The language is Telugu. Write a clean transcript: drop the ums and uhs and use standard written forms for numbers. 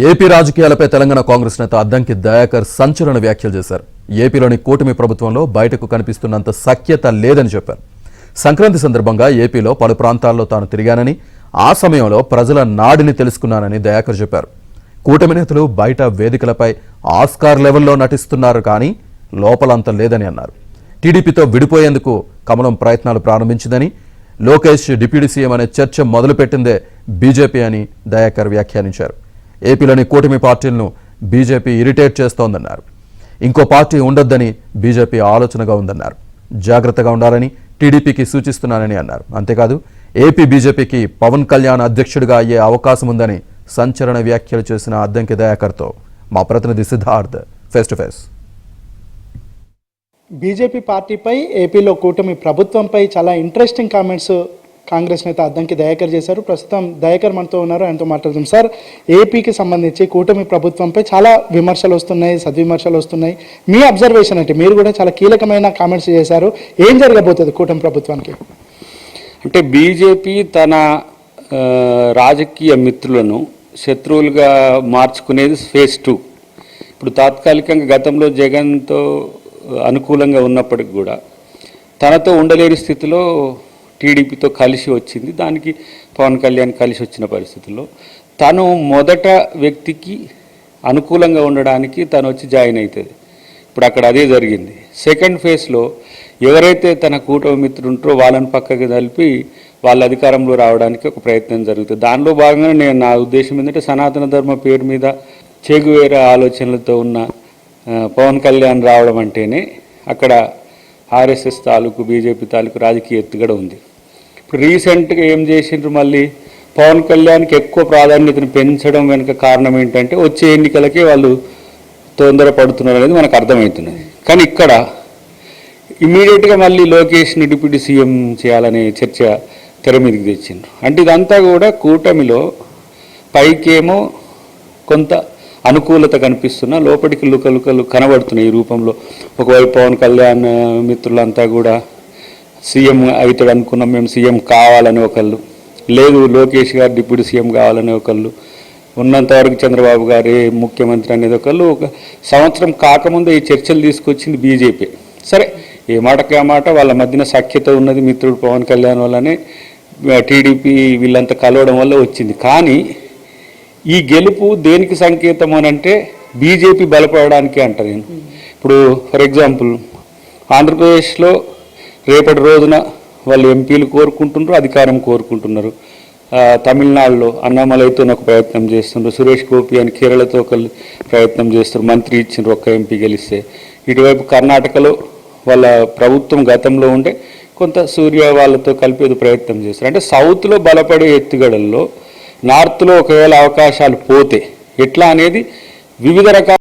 ఏపీ రాజకీయాలపై తెలంగాణ కాంగ్రెస్ నేత అద్దంకి దయాకర్ సంచలన వ్యాఖ్యలు చేశారు. ఏపీలోని కూటమి ప్రభుత్వంలో బయటకు కనిపిస్తున్నంత సఖ్యత లేదని చెప్పారు. సంక్రాంతి సందర్భంగా ఏపీలో పలు ప్రాంతాల్లో తాను తిరిగానని, ఆ సమయంలో ప్రజల నాడిని తెలుసుకున్నానని దయాకర్ చెప్పారు. కూటమి నేతలు బయట వేదికలపై ఆస్కార్ లెవెల్లో నటిస్తున్నారు కానీ లోపలంత లేదని అన్నారు. టీడీపీతో విడిపోయేందుకు కమలం ప్రయత్నాలు ప్రారంభించిందని, లోకేష్ డిప్యూటీ సీఎం అనే చర్చ మొదలుపెట్టిందే బీజేపీ అని దయాకర్ వ్యాఖ్యానించారు. ఏపీలోని కూటమి పార్టీలను బీజేపీ ఇరిటేట్ చేస్తోందన్నారు. ఇంకో పార్టీ ఉండొద్దని బీజేపీ ఆలోచనగా ఉందన్నారు. జాగ్రత్తగా ఉండాలని టీడీపీకి సూచిస్తున్నానని అన్నారు. అంతేకాదు ఏపీ బీజేపీకి పవన్ కళ్యాణ్ అధ్యక్షుడిగా అయ్యే అవకాశం ఉందని సంచలన వ్యాఖ్యలు చేసిన అద్దంకి దయాకర్తో మా ప్రతినిధి Siddharth face to face. BJP పార్టీపై, ఏపీలో కూటమి ప్రభుత్వంపై చాలా ఇంట్రెస్టింగ్ కామెంట్స్ కాంగ్రెస్ నేత అద్దంకి దయాకర్ చేశారు. ప్రస్తుతం దయాకర్ మనతో ఉన్నారు, ఆయనతో మాట్లాడుతున్నాం. సార్, ఏపీకి సంబంధించి కూటమి ప్రభుత్వంపై చాలా విమర్శలు వస్తున్నాయి, సద్విమర్శలు వస్తున్నాయి. మీ అబ్జర్వేషన్ అంటే మీరు కూడా చాలా కీలకమైన కామెంట్స్ చేశారు. ఏం జరగబోతుంది కూటమి ప్రభుత్వానికి? అంటే బీజేపీ తన రాజకీయ మిత్రులను శత్రువులుగా మార్చుకునేది ఫేజ్ 2. ఇప్పుడు తాత్కాలికంగా గతంలో జగన్తో అనుకూలంగా ఉన్నప్పటికి కూడా తనతో ఉండలేని స్థితిలో టీడీపీతో కలిసి వచ్చింది. దానికి పవన్ కళ్యాణ్ కలిసి వచ్చిన పరిస్థితుల్లో తను మొదట వ్యక్తికి అనుకూలంగా ఉండడానికి తను వచ్చి జాయిన్ అవుతుంది. ఇప్పుడు అక్కడ అదే జరిగింది. సెకండ్ ఫేజ్లో ఎవరైతే తన కూటమి మిత్రులు ఉంటారో వాళ్ళని పక్కకి కలిపి వాళ్ళ అధికారంలో రావడానికి ఒక ప్రయత్నం జరుగుతుంది. దానిలో భాగంగా నా ఉద్దేశం ఏంటంటే, సనాతన ధర్మ పేరు మీద చెగువేర ఆలోచనలతో ఉన్న పవన్ కళ్యాణ్ రావడం అంటేనే అక్కడ ఆర్ఎస్ఎస్ తాలూకు, బీజేపీ తాలూకు రాజకీయ ఎత్తుగడ ఉంది. ఇప్పుడు రీసెంట్గా ఏం చేసిండ్రు, మళ్ళీ పవన్ కళ్యాణ్కి ఎక్కువ ప్రాధాన్యతను పెంచడం వెనుక కారణం ఏంటంటే వచ్చే ఎన్నికలకే వాళ్ళు తొందరపడుతున్నారు అనేది మనకు అర్థమవుతున్నది. కానీ ఇక్కడ ఇమ్మీడియట్గా మళ్ళీ లోకేష్ని డిప్యూటీ సీఎం చేయాలనే చర్చ తెర మీదకి తెచ్చిండ్రు. అంటే ఇదంతా కూడా కూటమిలో పైకేమో కొంత అనుకూలత కనిపిస్తున్నా లోపలికి లుకలుకలు కనబడుతున్నాయి ఈ రూపంలో. ఒకవైపు పవన్ కళ్యాణ్ మిత్రులంతా కూడా సీఎం అవుతాడు అనుకున్నాం మేము, సీఎం కావాలని ఒకళ్ళు, లేదు లోకేష్ గారు డిప్యూటీ సీఎం కావాలని ఒకళ్ళు, ఉన్నంతవరకు చంద్రబాబు గారే ముఖ్యమంత్రి అనేది ఒకళ్ళు. ఒక సంవత్సరం కాకముందే ఈ చర్చలు తీసుకొచ్చింది బీజేపీ. సరే, ఏ మాటకి ఆ మాట వాళ్ళ మధ్యన సఖ్యత ఉన్నది, మిత్రుడు పవన్ కళ్యాణ్ వల్లనే టీడీపీ వీళ్ళంతా కలవడం వల్ల వచ్చింది. కానీ ఈ గెలుపు దేనికి సంకేతం అని అంటే బీజేపీ బలపడడానికి అంట నేను. ఇప్పుడు ఫర్ ఎగ్జాంపుల్ ఆంధ్రప్రదేశ్లో రేపటి రోజున వాళ్ళు ఎంపీలు కోరుకుంటున్నారు, అధికారం కోరుకుంటున్నారు. తమిళనాడులో అన్నామలైతో ఒక ప్రయత్నం చేస్తున్నారు, సురేష్ గోపి అని కేరళతో ఒక ప్రయత్నం చేస్తున్నారు, మంత్రి ఇచ్చిన ఒక్క ఎంపీ గెలిస్తే. ఇటువైపు కర్ణాటకలో వాళ్ళ ప్రభుత్వం గతంలో ఉండే కొంత సూర్య వాళ్ళతో కలిపేది ప్రయత్నం చేస్తారు. అంటే సౌత్లో బలపడే ఎత్తుగడల్లో నార్త్లో ఒకవేళ అవకాశాలు పోతే ఎట్లా అనేది వివిధ రకాల